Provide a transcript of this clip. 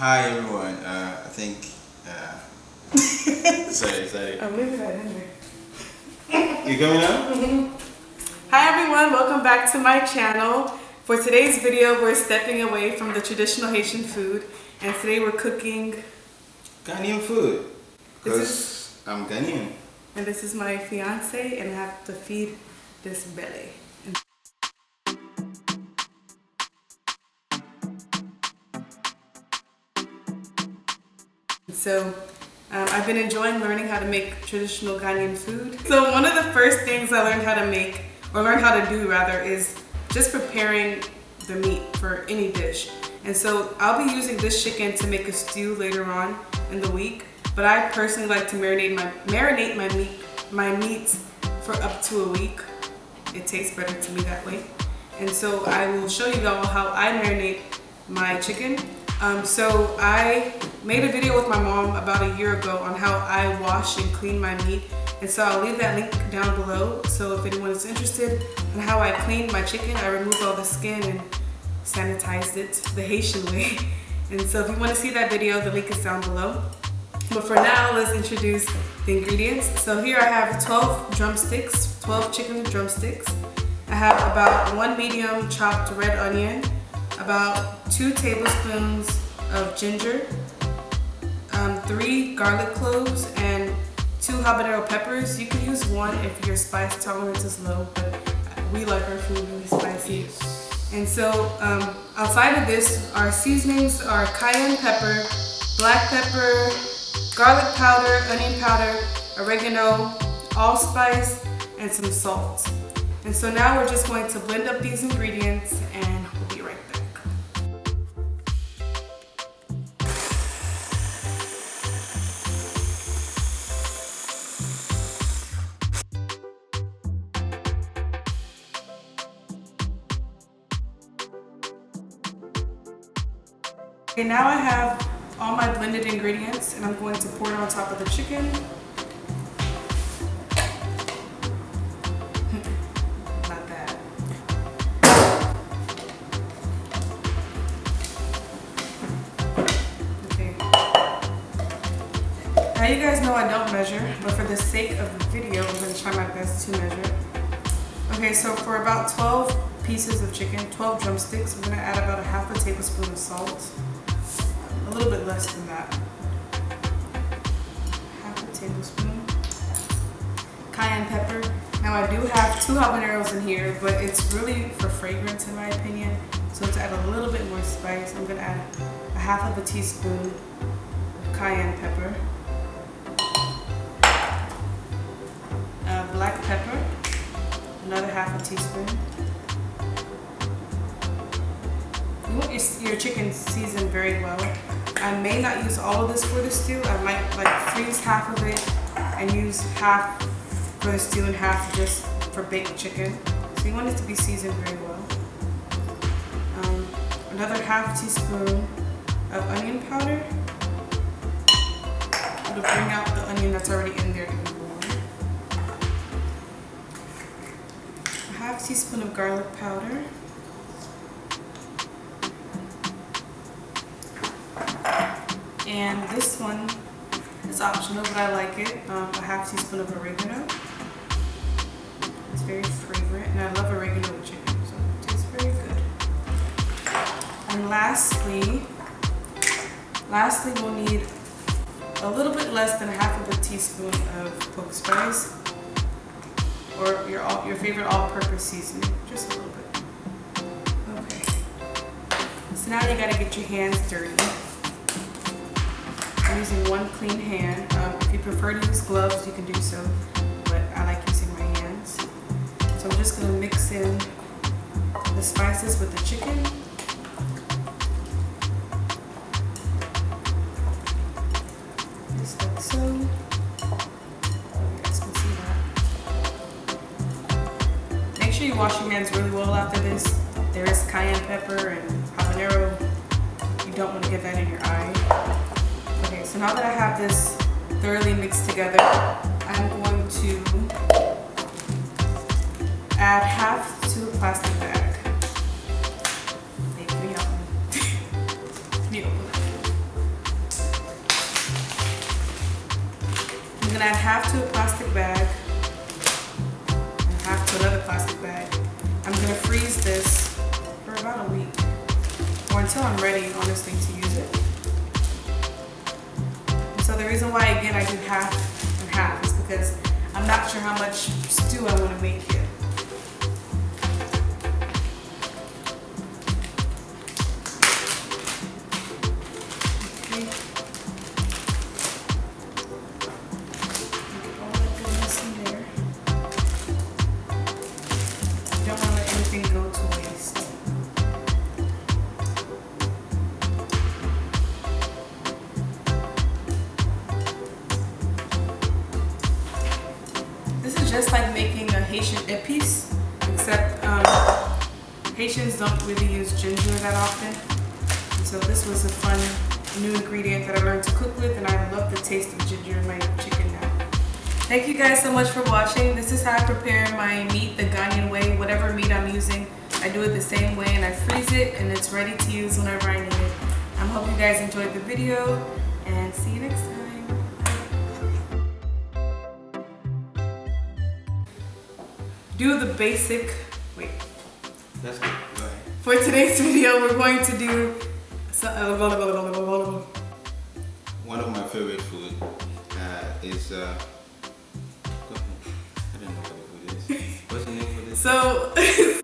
Hi everyone. I think. Sorry. Oh, leave that in there. You coming out? Hi everyone, welcome back to my channel. For today's video, we're stepping away from the traditional Haitian food, and today we're cooking Ghanaian food. Because I'm Ghanaian. And this is my fiance, and I have to feed this belly. So I've been enjoying learning how to make traditional Ghanaian food. So one of the first things I learned how to make, or learned how to do rather, is just preparing the meat for any dish. And so I'll be using this chicken to make a stew later on in the week, but I personally like to marinate my meats for up to a week. It tastes better to me that way. And so I will show you all how I marinate my chicken. So I made a video with my mom about a year ago on how I wash and clean my meat. And so I'll leave that link down below. So if anyone is interested in how I cleaned my chicken, I removed all the skin and sanitized it the Haitian way. And so if you want to see that video, the link is down below. But for now, let's introduce the ingredients. So here I have 12 drumsticks, 12 chicken drumsticks. I have about 1 medium chopped red onion, about 2 tablespoons of ginger, 3 garlic cloves, and 2 habanero peppers. You can use 1 if your spice tolerance is low, but we like our food really spicy. And so outside of this, our seasonings are cayenne pepper, black pepper, garlic powder, onion powder, oregano, allspice, and some salt. And so now we're just going to blend up these ingredients and we'll be right back. Okay, now I have all my blended ingredients and I'm going to pour it on top of the chicken. Not bad. Okay. Now you guys know I don't measure, but for the sake of the video, I'm going to try my best to measure. Okay, so for about 12 pieces of chicken, 12 drumsticks, I'm going to add about 1/2 tablespoon of salt. A little bit less than that. 1/2 tablespoon. Cayenne pepper. Now I do have 2 habaneros in here, but it's really for fragrance in my opinion. So to add a little bit more spice, I'm gonna add 1/2 teaspoon of cayenne pepper. Black pepper, another 1/2 teaspoon. You want your chicken seasoned very well. I may not use all of this for the stew. I might freeze half of it and use half for the stew and half just for baked chicken. So you want it to be seasoned very well. Another 1/2 teaspoon of onion powder. It'll bring out the onion that's already in there even more. 1/2 teaspoon of garlic powder. And this one is optional, but I like it. 1/2 teaspoon of oregano. It's very fragrant, and I love oregano with chicken, so it tastes very good. And lastly, we'll need a little bit less than 1/2 teaspoon of poke spice, or your favorite all-purpose seasoning, just a little bit. Okay. So now you gotta get your hands dirty. I'm using 1 clean hand. If you prefer to use gloves, you can do so, but I like using my hands. So I'm just going to mix in the spices with the chicken. Just like so. You guys can see that. Make sure you wash your hands really well after this. There is cayenne pepper and habanero. You don't want to get that in your eye. Okay, so now that I have this thoroughly mixed together, I'm going to add half to a plastic bag. Hey, can you help me? Can you open it? gonna add half to a plastic bag and half to another plastic bag. I'm gonna freeze this for about a week, or until I'm ready, honestly, to use it. And so the reason why, again, I do half and half is because I'm not sure how much stew I want to make here. Okay. Get all that goodness in there. Don't want to let anything go to waste. This is just like making a Haitian épice, except Haitians don't really use ginger that often. And so this was a fun new ingredient that I learned to cook with, and I love the taste of ginger in my chicken now. Thank you guys so much for watching. This is how I prepare my meat the Ghanaian way. Whatever meat I'm using, I do it the same way, and I freeze it, and it's ready to use whenever I need it. I hope you guys enjoyed the video, and see you next time. Do the basic, wait. That's good. Go ahead. For today's video, we're going to do One of my favorite food is go ahead. I don't know what the food is. What's the name for this? so